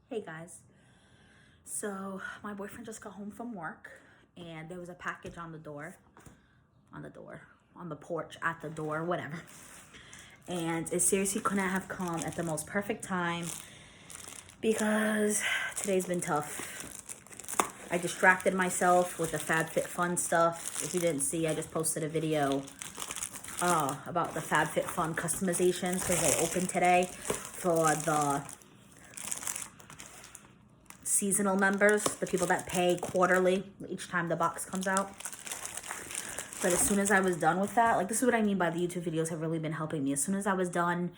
Hey guys, so my boyfriend just got home from work and there was a package on the porch, at the door, whatever. And it seriously couldn't have come at the most perfect time because today's been tough. I distracted myself with the FabFitFun stuff. If you didn't see, I just posted a video about the FabFitFun customizations because they opened today for the seasonal members, the people that pay quarterly each time the box comes out. But as soon as I was done with that, like, this is what I mean by the YouTube videos have really been helping me. As soon as I was done,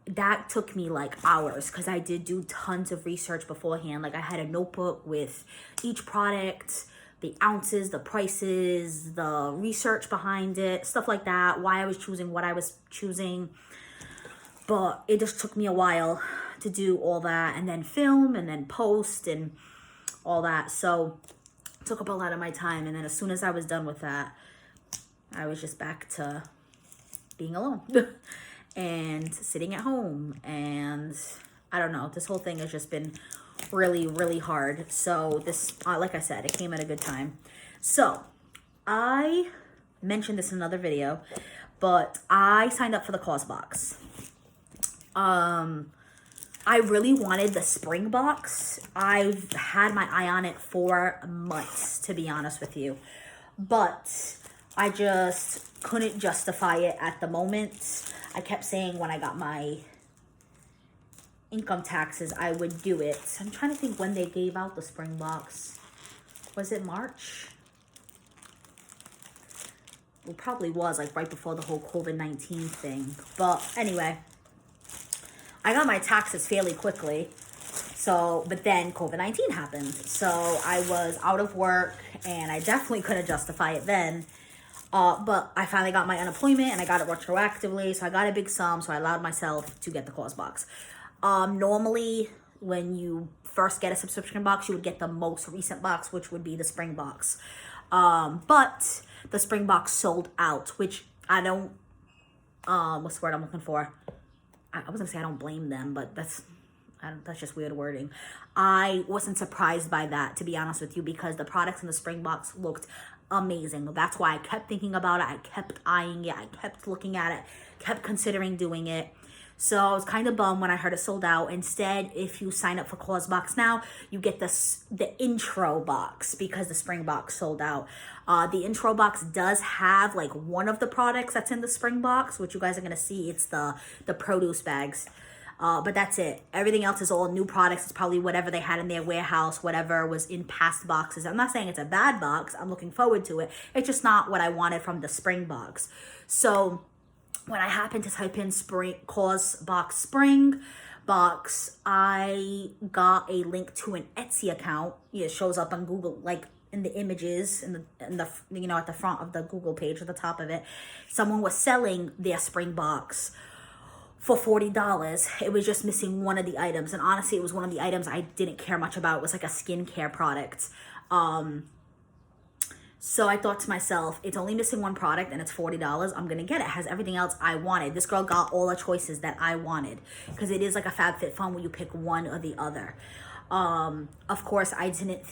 that took me like hours because I did do tons of research beforehand. Like, I had a notebook with each product, the ounces, the prices, the research behind it, stuff like that, why I was choosing what I was choosing. But it just took me a while to do all that and then film and then post and all that. So it took up a lot of my time. And then as soon as I was done with that, I was just back to being alone and sitting at home. And I don't know, this whole thing has just been really, really hard. So this, like I said, it came at a good time. So I mentioned this in another video, but I signed up for the Causebox. I really wanted the spring box. I've had my eye on it for months, to be honest with you. But I just couldn't justify it at the moment. I kept saying when I got my income taxes, I would do it. I'm trying to think when they gave out the spring box. Was it March? It probably was, like, right before the whole COVID-19 thing. But anyway, I got my taxes fairly quickly. So, but then COVID-19 happened. So I was out of work and I definitely couldn't justify it then. But I finally got my unemployment and I got it retroactively. So I got a big sum. So I allowed myself to get the Causebox. Normally, when you first get a subscription box, you would get the most recent box, which would be the spring box. But the spring box sold out, which I don't, what's the word I'm looking for? I was gonna say I don't blame them, but that's just weird wording. I wasn't surprised by that, to be honest with you, because the products in the spring box looked amazing. That's why I kept thinking about it. I kept eyeing it. I kept looking at it, kept considering doing it. So I was kind of bummed when I heard it sold out. Instead, if you sign up for Causebox now, you get the intro box because the spring box sold out. The intro box does have like one of the products that's in the spring box, which you guys are going to see. It's the produce bags. But that's it. Everything else is all new products. It's probably whatever they had in their warehouse, whatever was in past boxes. I'm not saying it's a bad box. I'm looking forward to it. It's just not what I wanted from the spring box. So when I happened to type in Causebox spring box, I got a link to an Etsy account. It shows up on Google, like in the images, in the you know, at the front of the Google page, at the top of it. Someone was selling their spring box for $40. It was just missing one of the items. And honestly, it was one of the items I didn't care much about. It was like a skincare product. So I thought to myself, it's only missing one product and it's $40. I'm going to get it. It has everything else I wanted. This girl got all the choices that I wanted because it is like a FabFitFun where you pick one or the other. Of course, I didn't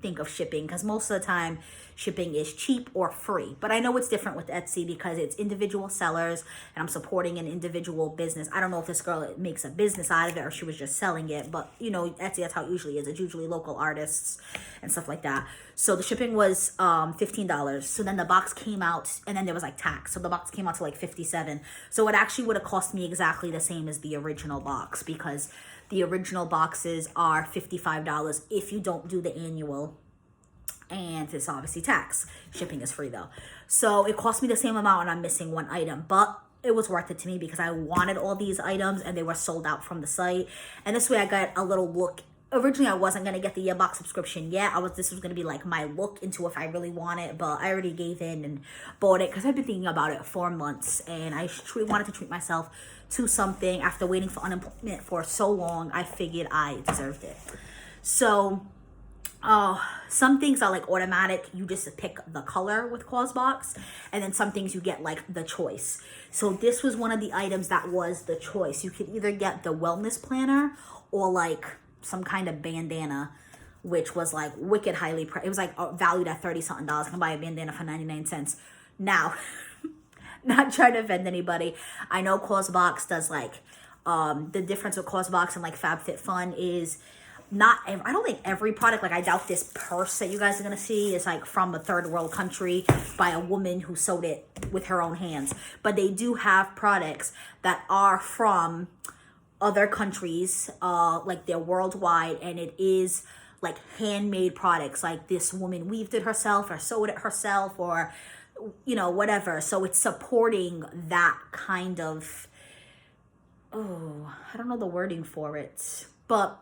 think of shipping because most of the time shipping is cheap or free. But I know it's different with Etsy because it's individual sellers and I'm supporting an individual business. I don't know if this girl makes a business out of it or she was just selling it, but you know, Etsy, that's how it usually is. It's usually local artists and stuff like that. So the shipping was $15. So then the box came out and then there was like tax. So the box came out to like $57. So it actually would have cost me exactly the same as the original box because the original boxes are $55 if you don't do the annual. And it's obviously tax. Shipping is free though. So it cost me the same amount and I'm missing one item. But it was worth it to me because I wanted all these items and they were sold out from the site. And this way I got a little look. Originally I wasn't going to get the yearbox subscription yet. This was going to be like my look into if I really want it. But I already gave in and bought it because I've been thinking about it for months. And I wanted to treat myself to something. After waiting for unemployment for so long, I figured I deserved it. So some things are like automatic. You just pick the color with Causebox, and then some things you get like the choice. So this was one of the items that was the choice. You could either get the wellness planner or like some kind of bandana, which was like wicked highly it was like valued at 30 something dollars. I can buy a bandana for 99 cents now. Not trying to offend anybody. I know Causebox does like the difference with Causebox and like FabFitFun is not, I don't think every product, like I doubt this purse that you guys are gonna see is like from a third world country by a woman who sewed it with her own hands, but they do have products that are from other countries, like they're worldwide, and it is like handmade products, like this woman weaved it herself or sewed it herself, or whatever. So it's supporting that kind of, I don't know the wording for it, but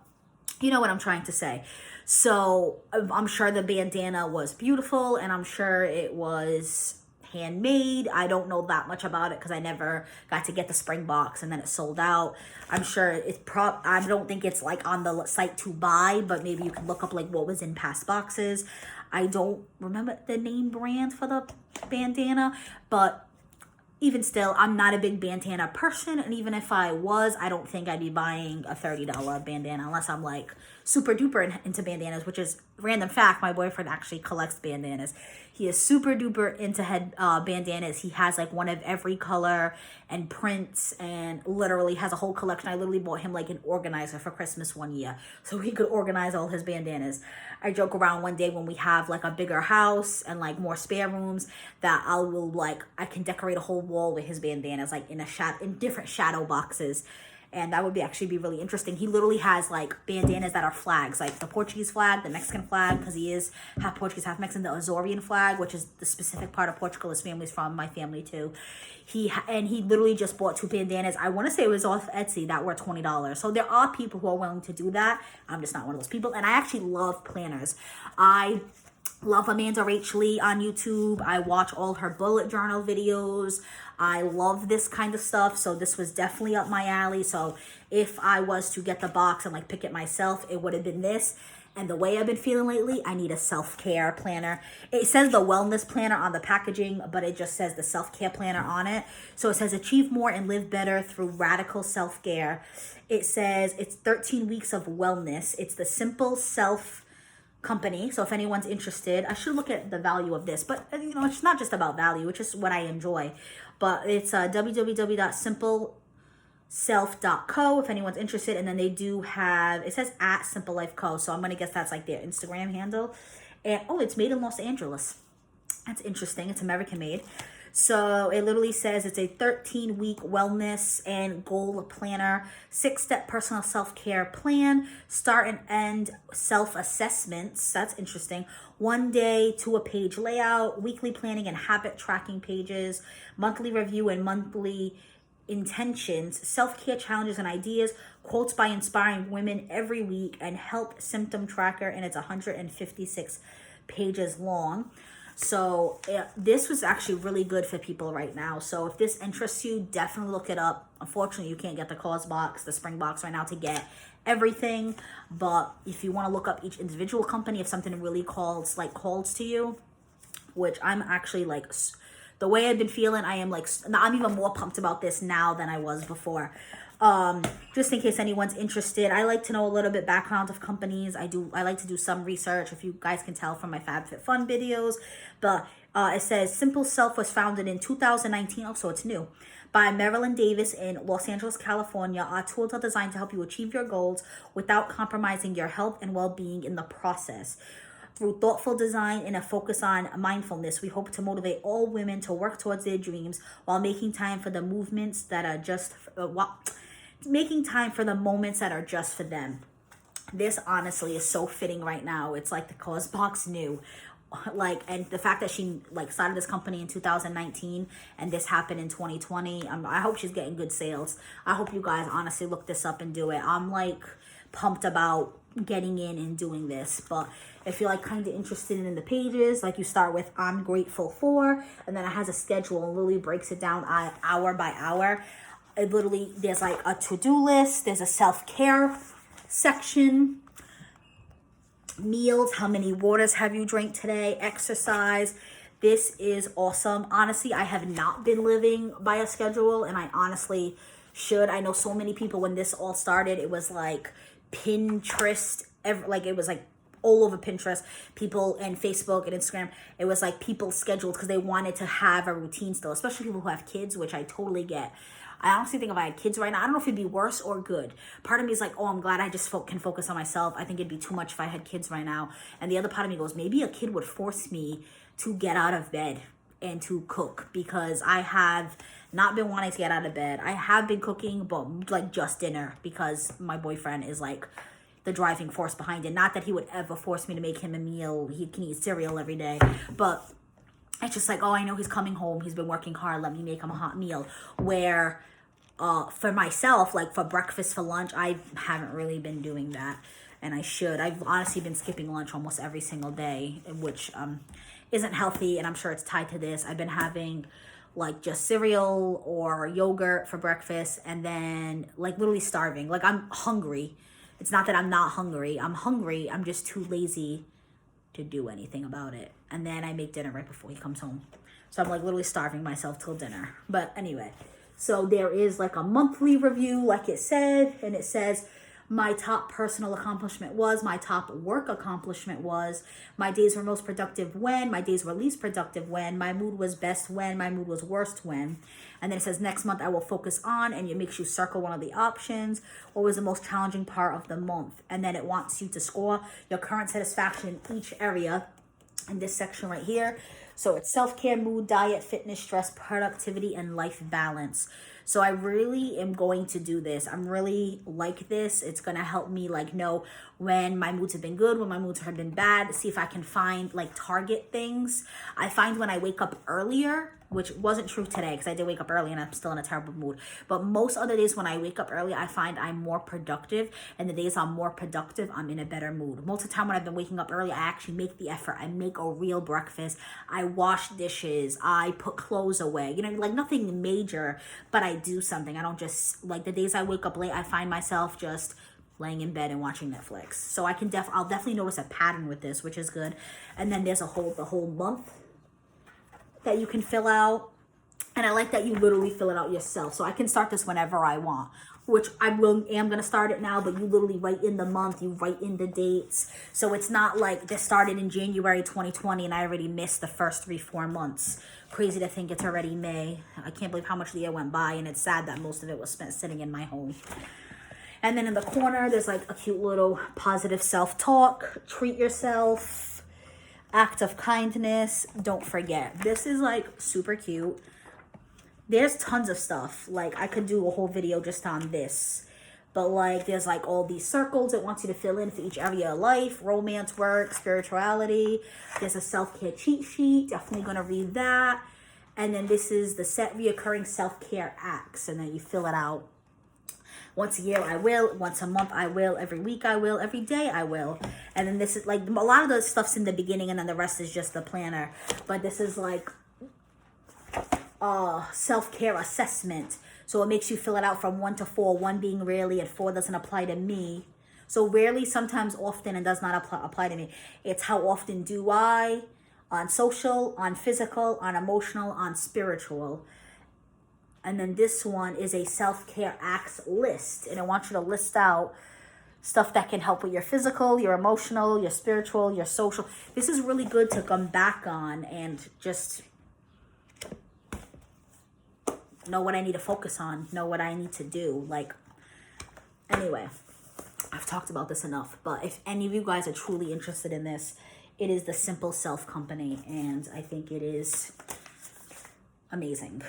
you know what I'm trying to say. So I'm sure the bandana was beautiful, and I'm sure it was handmade. I don't know that much about it because I never got to get the spring box, and then it sold out. I'm sure it's I don't think it's like on the site to buy, but maybe you can look up like what was in past boxes. I don't remember the name brand for the bandana, but even still, I'm not a big bandana person, and even if I was, I don't think I'd be buying a $30 bandana unless I'm like super duper into bandanas, which is random fact. My boyfriend actually collects bandanas. He is super duper into bandanas. He has like one of every color and prints, and literally has a whole collection. I literally bought him like an organizer for Christmas one year so he could organize all his bandanas. I joke around one day when we have like a bigger house and like more spare rooms that I can decorate a whole wall with his bandanas, like in different shadow boxes. And that would actually be really interesting. He literally has like bandanas that are flags, like the Portuguese flag, the Mexican flag, because he is half Portuguese, half Mexican, the Azorian flag, which is the specific part of Portugal his family's from, my family too. He literally just bought 2 bandanas. I want to say it was off Etsy that were $20. So there are people who are willing to do that. I'm just not one of those people. And I actually love planners. I love Amanda Rach Lee on YouTube. I watch all her bullet journal videos. I love this kind of stuff, so this was definitely up my alley. So if I was to get the box and like pick it myself, it would have been this. And the way I've been feeling lately, I need a self-care planner. It says the wellness planner on the packaging, but it just says the self-care planner on it. So it says achieve more and live better through radical self-care. It says it's 13 weeks of wellness. It's the Simple Self company. So if anyone's interested, I should look at the value of this, but it's not just about value. It's just what I enjoy. But it's www.simpleself.co if anyone's interested. And then they do have, it says at Simple Life Co. So I'm going to guess that's like their Instagram handle. And it's made in Los Angeles. That's interesting. It's American made. So it literally says it's a 13-week wellness and goal planner, 6-step personal self-care plan, start and end self-assessments. That's interesting. 1 day to a page layout, weekly planning and habit tracking pages, monthly review and monthly intentions, self-care challenges and ideas, quotes by inspiring women every week, and health symptom tracker. And it's 156 pages long. So this was actually really good for people right now. So if this interests you, definitely look it up. Unfortunately, you can't get the Causebox, the spring box right now to get everything. But if you want to look up each individual company, if something really calls to you, which I'm actually like, the way I've been feeling, I'm even more pumped about this now than I was before. Just in case anyone's interested, I like to know a little bit background of companies. I like to do some research, if you guys can tell from my FabFitFun videos. But it says Simple Self was founded in 2019, so it's new, by Marilyn Davis in Los Angeles, California. Our tools are designed to help you achieve your goals without compromising your health and well-being in the process. Through thoughtful design and a focus on mindfulness, we hope to motivate all women to work towards their dreams while making time for the moments that are just for them. This honestly is so fitting right now. It's like the Causebox new. And the fact that she started this company in 2019 and this happened in 2020, I hope she's getting good sales. I hope you guys honestly look this up and do it. I'm pumped about getting in and doing this. But if you're kind of interested in the pages, you start with I'm grateful for, and then it has a schedule and literally breaks it down hour by hour. It literally, there's a to-do list, there's a self-care section, meals, how many waters have you drank today, exercise. This is awesome. Honestly, I have not been living by a schedule, and I honestly should. I know so many people, when this all started, it was Pinterest, like it was like all over Pinterest, people, and Facebook and Instagram. It was like people scheduled because they wanted to have a routine still, especially people who have kids, which I totally get. I honestly think if I had kids right now, I don't know if it'd be worse or good. Part of me is like, oh, I'm glad I just can focus on myself. I think it'd be too much if I had kids right now. And the other part of me goes, maybe a kid would force me to get out of bed and to cook, because I have not been wanting to get out of bed. I have been cooking, but like just dinner, because my boyfriend is like the driving force behind it. Not that he would ever force me to make him a meal. He can eat cereal every day, but it's just like, oh, I know he's coming home. He's been working hard. Let me make him a hot meal. Where for myself, like for breakfast, for lunch, I haven't really been doing that, and I should. I've honestly been skipping lunch almost every single day, which isn't healthy, and I'm sure it's tied to this. I've been having like just cereal or yogurt for breakfast, and then like literally starving. Like I'm hungry. It's not that I'm not hungry. I'm hungry. I'm just too lazy to do anything about it. And then I make dinner right before he comes home. So I'm like literally starving myself till dinner. But anyway, so there is like a monthly review, like it said, and it says my top personal accomplishment was, my top work accomplishment was, my days were most productive when, my days were least productive when, my mood was best when, my mood was worst when. And then it says next month I will focus on, and it makes you circle one of the options. What was the most challenging part of the month? And then it wants you to score your current satisfaction in each area in this section right here. So it's self-care, mood, diet, fitness, stress, productivity, and life balance. So I really am going to do this. I'm really like this. It's going to help me like know when my moods have been good, when my moods have been bad, see if I can find like target things. I find when I wake up earlier, which wasn't true today because I did wake up early and I'm still in a terrible mood. But most other days when I wake up early, I find I'm more productive. And the days I'm more productive, I'm in a better mood. Most of the time when I've been waking up early, I actually make the effort. I make a real breakfast. I wash dishes. I put clothes away. You know, like nothing major, but I do something. I don't just, like the days I wake up late, I find myself just laying in bed and watching Netflix. So I'll definitely notice a pattern with this, which is good. And then there's the whole month that you can fill out, and I like that you literally fill it out yourself. So I can start this whenever I want, which am gonna start it now, but you literally write in the month, you write in the dates. So it's not like this started in January 2020 and I already missed the first 3-4 months. Crazy to think it's already May. I can't believe how much the year went by, and it's sad that most of it was spent sitting in my home. And then in the corner, there's like a cute little positive self-talk, treat yourself, act of kindness, don't forget. This is like super cute. There's tons of stuff. Like I could do a whole video just on this. But like there's like all these circles it wants you to fill in for each area of life. Romance, work, spirituality. There's a self-care cheat sheet. Definitely gonna read that. And then this is the set reoccurring self-care acts. And then you fill it out. Once a year I will, once a month I will, every week I will, every day I will. And then this is like, a lot of the stuff's in the beginning and then the rest is just the planner. But this is like self-care assessment. So it makes you fill it out from 1 to 4, 1 being rarely and 4 doesn't apply to me. So rarely, sometimes, often, and does not apply to me. It's how often do I, on social, on physical, on emotional, on spiritual. And then this one is a self-care acts list. And I want you to list out stuff that can help with your physical, your emotional, your spiritual, your social. This is really good to come back on and just know what I need to focus on, know what I need to do. Like, anyway, I've talked about this enough. But if any of you guys are truly interested in this, it is the Simple Self Company. And I think it is amazing.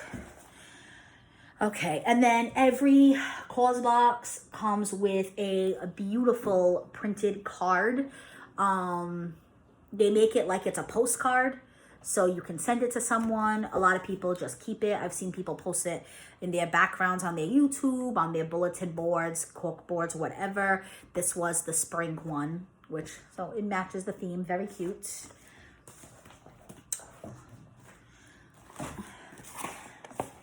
Okay, and then every Causebox comes with a beautiful printed card. They make it like it's a postcard, so you can send it to someone. A lot of people just keep it. I've seen people post it in their backgrounds on their YouTube, on their bulletin boards, cork boards, whatever. This was the spring one, so it matches the theme. Very cute.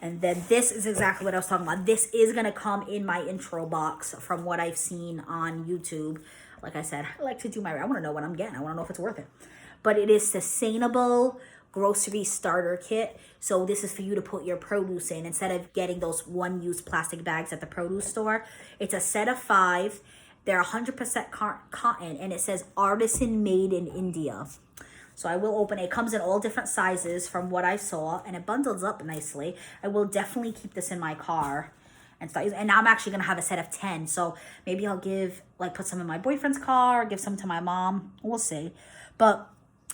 And then this is exactly what I was talking about. This is going to come in my intro box from what I've seen on YouTube. Like I said, I like to do I want to know what I'm getting. I want to know if it's worth it. But it is sustainable grocery starter kit. So this is for you to put your produce in instead of getting those one-use plastic bags at the produce store. It's a set of 5. They're 100% cotton, and it says artisan made in India. So I will open it. It comes in all different sizes from what I saw, and it bundles up nicely. I will definitely keep this in my car and start using. And now I'm actually gonna have a set of 10. So maybe I'll put some in my boyfriend's car, give some to my mom. We'll see. But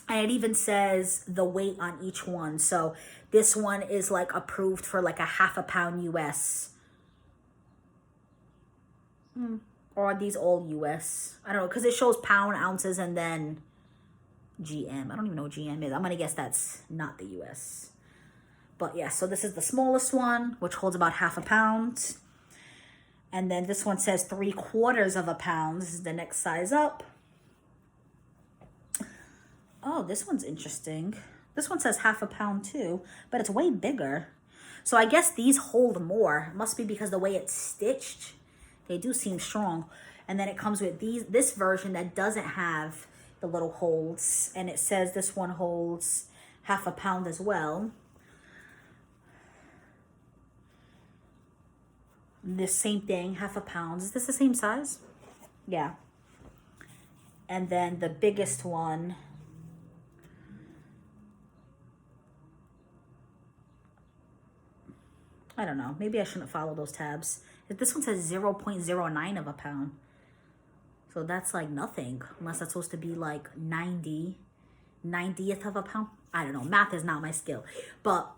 and it even says the weight on each one. So this one is like approved for like a ½ pound US. Or are these all US? I don't know, because it shows pound, ounces, and then GM. I don't even know what GM is. I'm going to guess that's not the US. But yeah, so this is the smallest one, which holds about ½ pound. And then this one says 3/4 pound. This is the next size up. Oh, this one's interesting. This one says ½ pound too, but it's way bigger. So I guess these hold more. It must be because the way it's stitched. They do seem strong. And then it comes with this version that doesn't have the little holes. And it says this one holds ½ pound as well. This same thing, ½ pound. Is this the same size? Yeah. And then the biggest one, I don't know. Maybe I shouldn't follow those tabs. This one says 0.09 pound. So that's like nothing. Unless that's supposed to be like 90th of a pound. I don't know. Math is not my skill. But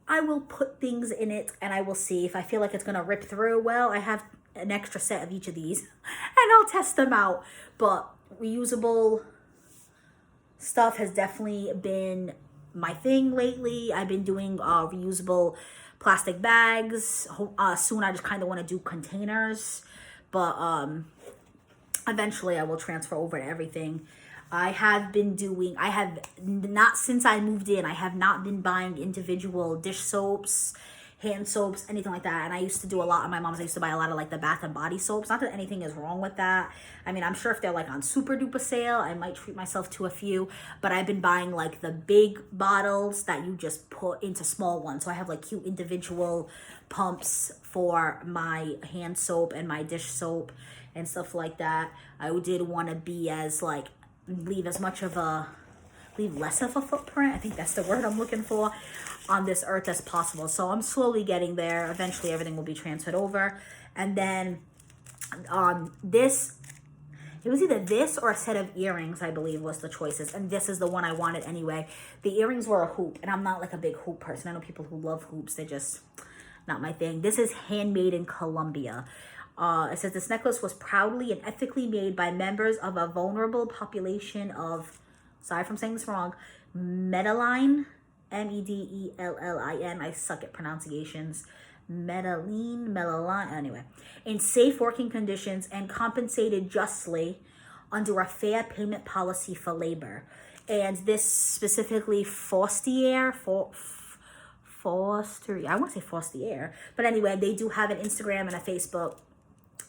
I will put things in it and I will see. If I feel like it's going to rip through, well, I have an extra set of each of these. And I'll test them out. But reusable stuff has definitely been my thing lately. I've been doing reusable plastic bags. Soon I just kind of want to do containers, but eventually I will transfer over to everything. I have not, since I moved in, I have not been buying individual dish soaps, hand soaps, anything like that. And I used to do a lot of my mom's. I used to buy a lot of like the Bath and Body soaps. Not that anything is wrong with that. I mean, I'm sure if they're like on super duper sale, I might treat myself to a few. But I've been buying like the big bottles that you just put into small ones. So I have like cute individual pumps for my hand soap and my dish soap and stuff like that. I did want to be as like, leave less of a footprint. I think that's the word I'm looking for on this earth as possible. So I'm slowly getting there. Eventually everything will be transferred over. And then it was either this or a set of earrings, I believe was the choices. And this is the one I wanted anyway. The earrings were a hoop, and I'm not like a big hoop person. I know people who love hoops. They're just not my thing. This is handmade in Colombia. It says this necklace was proudly and ethically made by members of a vulnerable population of, sorry if I'm saying this wrong, Medellin, Medellin. I suck at pronunciations. Medellin, anyway, in safe working conditions and compensated justly under a fair payment policy for labor. And this specifically Forestier, I want to say Forestier, but anyway, they do have an Instagram and a Facebook,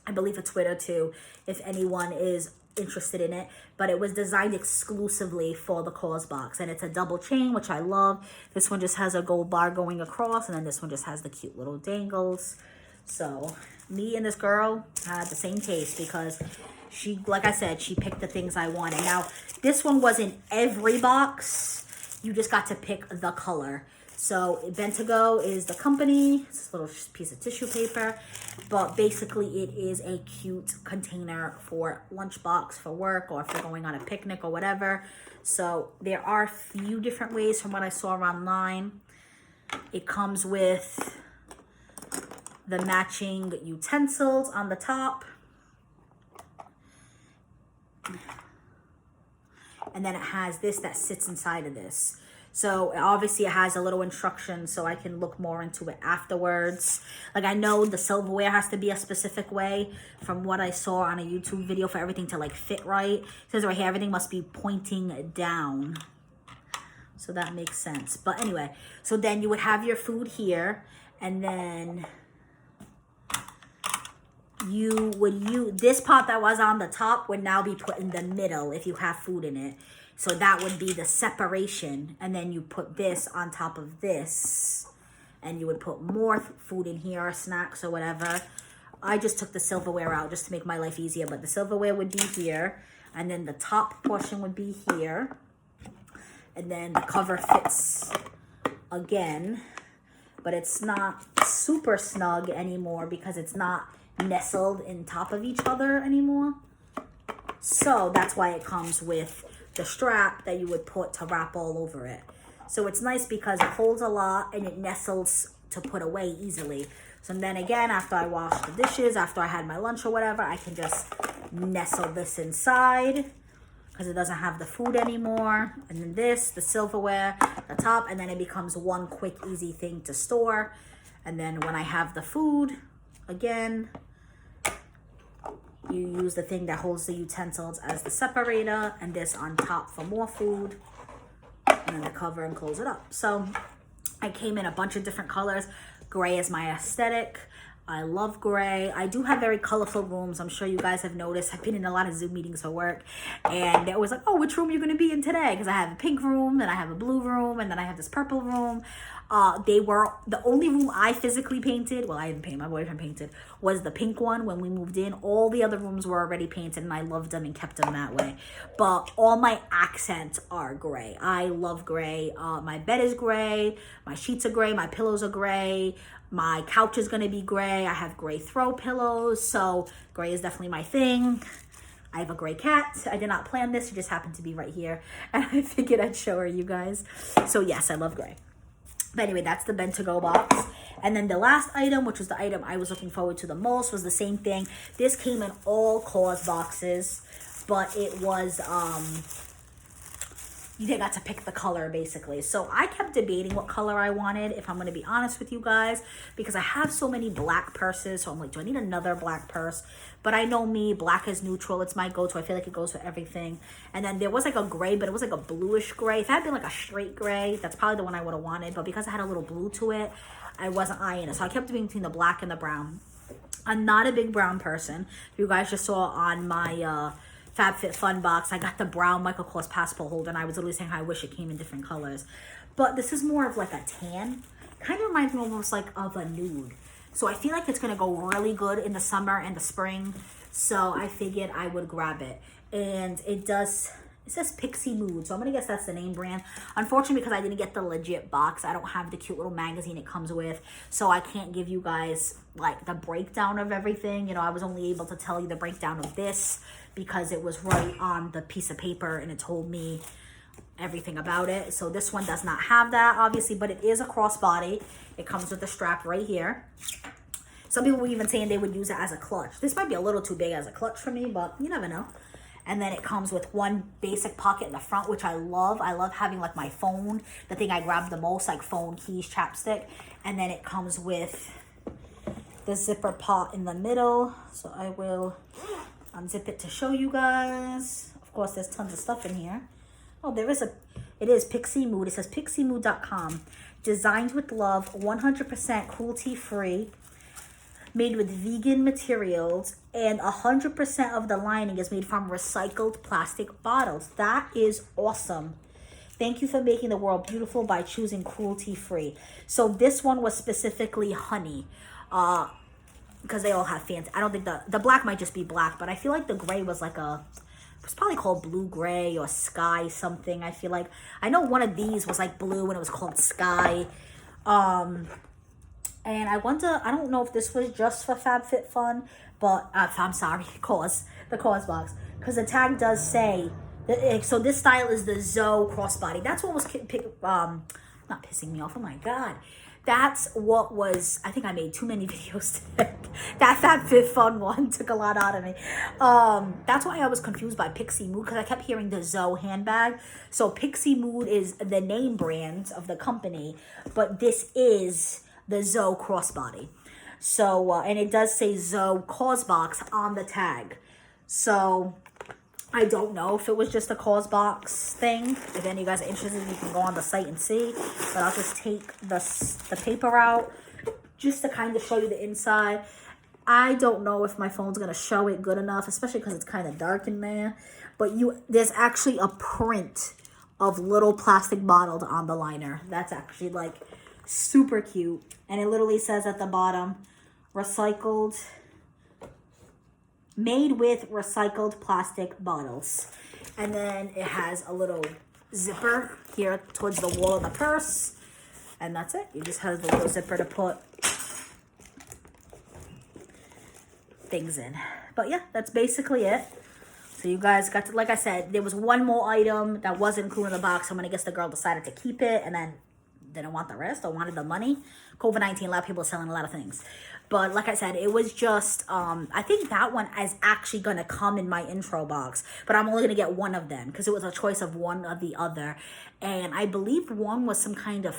I believe a Twitter too, if anyone is interested in it. But it was designed exclusively for the Causebox, and it's a double chain, which I love. This one just has a gold bar going across, and then this one just has the cute little dangles. So me and this girl had the same taste, because she, like I said, she picked the things I wanted. Now this one wasn't every box, you just got to pick the color. So Bentago is the company. It's a little piece of tissue paper, but basically it is a cute container for lunchbox for work, or if you're going on a picnic or whatever. So there are a few different ways from what I saw online. It comes with the matching utensils on the top. And then it has this that sits inside of this. So obviously it has a little instruction so I can look more into it afterwards. Like I know the silverware has to be a specific way from what I saw on a YouTube video for everything to like fit right. It says right here, everything must be pointing down. So that makes sense. But anyway, so then you would have your food here, and then you would this pot that was on the top would now be put in the middle if you have food in it. So that would be the separation. And then you put this on top of this. And you would put more food in here, or snacks or whatever. I just took the silverware out just to make my life easier, but the silverware would be here, and then the top portion would be here, and then the cover fits again, but it's not super snug anymore because it's not nestled in top of each other anymore. So that's why it comes with the strap that you would put to wrap all over it. So it's nice because it holds a lot and it nestles to put away easily. So then again, after I wash the dishes, after I had my lunch or whatever, I can just nestle this inside because it doesn't have the food anymore. And then this, the silverware, the top, and then it becomes one quick, easy thing to store. And then when I have the food, again, you use the thing that holds the utensils as the separator, and this on top for more food, and then the cover and close it up. So I came in a bunch of different colors. Gray is my aesthetic. I love gray. I do have very colorful rooms. I'm sure you guys have noticed. I've been in a lot of Zoom meetings for work, and they're always like, oh, which room are you going to be in today? Because I have a pink room, and I have a blue room, and then I have this purple room. They were the only room I physically painted. Well, I didn't paint, my boyfriend painted, was the pink one when we moved in. All the other rooms were already painted, and I loved them and kept them that way. But all my accents are gray. I love gray. My bed is gray. My sheets are gray. My pillows are gray. My couch is going to be gray. I have gray throw pillows. So gray is definitely my thing. I have a gray cat. I did not plan this. She just happened to be right here. And I figured I'd show her you guys. So yes, I love gray. But anyway, that's the Bent-to-Go box. And then the last item, which was the item I was looking forward to the most, was the same thing. This came in all Causeboxes, but it was, you got to pick the color basically. So I kept debating what color I wanted, if I'm going to be honest with you guys, because I have so many black purses. So I'm like, do I need another black purse? But I know me, black is neutral. It's my go-to. I feel like it goes for everything. And then there was like a gray, but it was like a bluish gray. If it had been like a straight gray, that's probably the one I would have wanted. But because I had a little blue to it, I wasn't eyeing it. So I kept debating between the black and the brown. I'm not a big brown person. You guys just saw on my FabFitFun box, I got the brown Michael Kors passport holder, and I was literally saying how I wish it came in different colors. But this is more of like a tan. Kind of reminds me almost like of a nude. So I feel like it's going to go really good in the summer and the spring. So I figured I would grab it. And it says Pixie Mood. So I'm going to guess that's the name brand. Unfortunately, because I didn't get the legit box, I don't have the cute little magazine it comes with. So I can't give you guys like the breakdown of everything. You know, I was only able to tell you the breakdown of this because it was right on the piece of paper and it told me everything about it. So this one does not have that, obviously, but it is a crossbody. It comes with a strap right here. Some people were even saying they would use it as a clutch. This might be a little too big as a clutch for me, but you never know. And then it comes with one basic pocket in the front, which I love. I love having like my phone, the thing I grab the most, like phone, keys, chapstick. And then it comes with the zipper pot in the middle. So I will unzip it to show you guys. Of course, there's tons of stuff in here. Oh, it is Pixie Mood. It says pixiemood.com. Designed with love, 100% cruelty-free, made with vegan materials, and 100% of the lining is made from recycled plastic bottles. That is awesome. Thank you for making the world beautiful by choosing cruelty-free. So this one was specifically honey, because they all have fancy. I don't think the black might just be black, but I feel like the gray was like it's probably called blue gray or sky something. I feel like I know one of these was like blue and it was called sky. And I don't know if this was just for FabFitFun, but I'm sorry, the Causebox, because the tag does say that, so this style is the Zoe crossbody. That's what was not pissing me off. Oh my god. That's what was, I think I made too many videos today. That FabFitFun one took a lot out of me. That's why I was confused by Pixie Mood, because I kept hearing the Zoe handbag. So Pixie Mood is the name brand of the company, but this is the Zoe crossbody. So, and it does say Zoe Causebox on the tag. So I don't know if it was just a Causebox thing. If any of you guys are interested, you can go on the site and see. But I'll just take the paper out just to kind of show you the inside. I don't know if my phone's going to show it good enough, especially because it's kind of dark in there. But there's actually a print of little plastic bottles on the liner. That's actually like super cute. And it literally says at the bottom, recycled made with recycled plastic bottles. And then it has a little zipper here towards the wall of the purse. And that's it. You just have the little zipper to put things in. But yeah, that's basically it. So you guys got to, like I said, there was one more item that wasn't included in the box. And when I guess the girl decided to keep it and then didn't want the rest or wanted the money. COVID-19, a lot of people are selling a lot of things. But like I said, it was just, I think that one is actually going to come in my intro box. But I'm only going to get one of them because it was a choice of one or the other. And I believe one was some kind of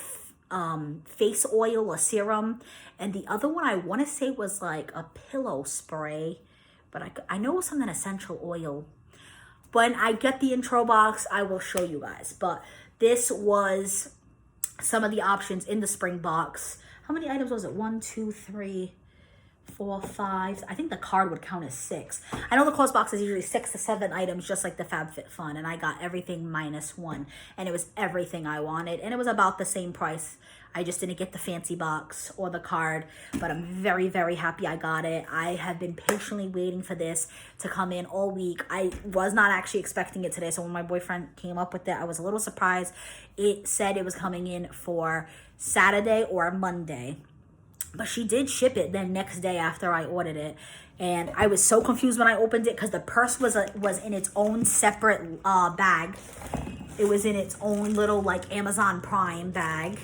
face oil or serum. And the other one I want to say was like a pillow spray. But I know it was something essential oil. When I get the intro box, I will show you guys. But this was some of the options in the spring box. How many items was it? 1, 2, 3, 4, 5. I think the card would count as 6. I know the Causebox is usually 6 to 7 items, just like the FabFitFun, and I got everything minus 1, and it was everything I wanted, and it was about the same price. I just didn't get the fancy box or the card, but I'm very, very happy I got it. I have been patiently waiting for this to come in all week. I was not actually expecting it today, so when my boyfriend came up with it, I was a little surprised. It said it was coming in for Saturday or Monday, but she did ship it the next day after I ordered it. And I was so confused when I opened it because the purse was in its own separate bag. It was in its own little like Amazon Prime bag.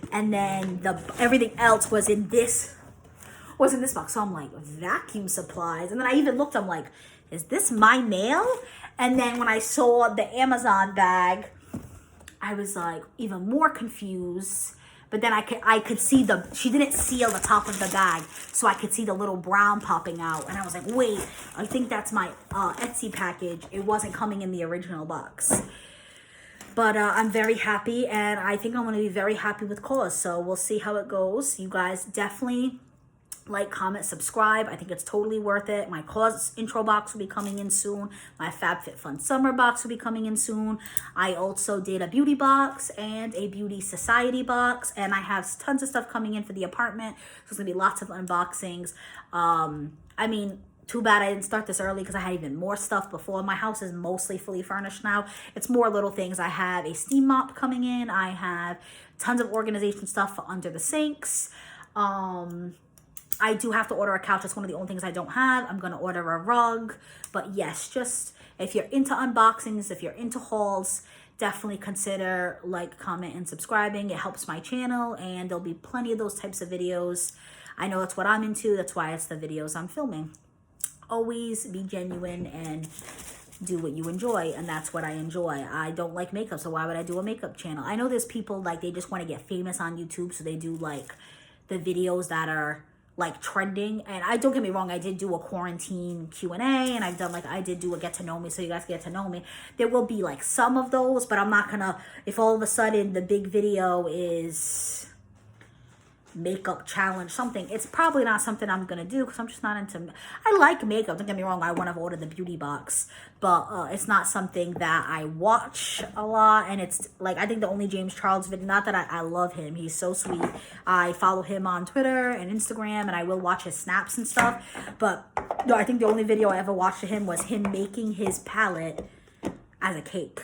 And then everything else was in this box. So I'm like, vacuum supplies. And then I even looked, I'm like, is this my mail? And then when I saw the Amazon bag, I was like even more confused. But then I could see she didn't seal the top of the bag, so I could see the little brown popping out. And I was like, wait, I think that's my Etsy package. It wasn't coming in the original box. But I'm very happy, and I think I'm going to be very happy with Cause. So we'll see how it goes. You guys definitely like, comment, subscribe. I think it's totally worth it. My Cause intro box will be coming in soon. My FabFitFun summer box will be coming in soon. I also did a beauty box and a beauty society box, and I have tons of stuff coming in for the apartment. So it's going to be lots of unboxings. I mean, too bad I didn't start this early because I had even more stuff before. My house is mostly fully furnished now. It's more little things. I have a steam mop coming in. I have tons of organization stuff for under the sinks. I do have to order a couch. That's one of the only things I don't have. I'm going to order a rug. But yes, just if you're into unboxings, if you're into hauls, definitely consider like, comment, and subscribing. It helps my channel, and there'll be plenty of those types of videos. I know that's what I'm into. That's why it's the videos I'm filming. Always be genuine and do what you enjoy, and that's what I enjoy. I don't like makeup, so why would I do a makeup channel? I know there's people like they just want to get famous on YouTube, so they do like the videos that are like trending. And I don't get me wrong, I did do a quarantine Q&A, and I've done like I did do a get to know me, so you guys get to know me. There will be like some of those, but I'm not gonna, if all of a sudden the big video is makeup challenge something, it's probably not something I'm gonna do because I'm just not into, I like makeup, don't get me wrong, I want to order the beauty box, but it's not something that I watch a lot. And it's like, I think the only James Charles video, not that I love him, he's so sweet, I follow him on Twitter and Instagram, and I will watch his snaps and stuff, but no, I think the only video I ever watched of him was him making his palette as a cake.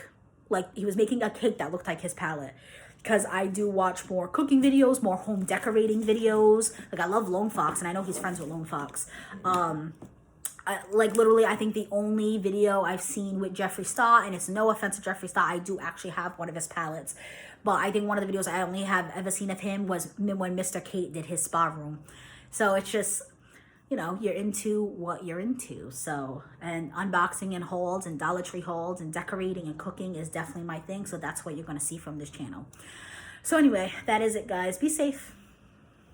Like, he was making a cake that looked like his palette. Because I do watch more cooking videos, more home decorating videos. Like, I love Lone Fox, and I know he's friends with Lone Fox. Like, literally, I think the only video I've seen with Jeffree Star, and it's no offense to Jeffree Star, I do actually have one of his palettes. But I think one of the videos I only have ever seen of him was when Mr. Kate did his spa room. So it's just, you know, you're into what you're into. So, and unboxing and hauls and Dollar Tree hauls and decorating and cooking is definitely my thing. So that's what you're going to see from this channel. So anyway, that is it, guys. Be safe.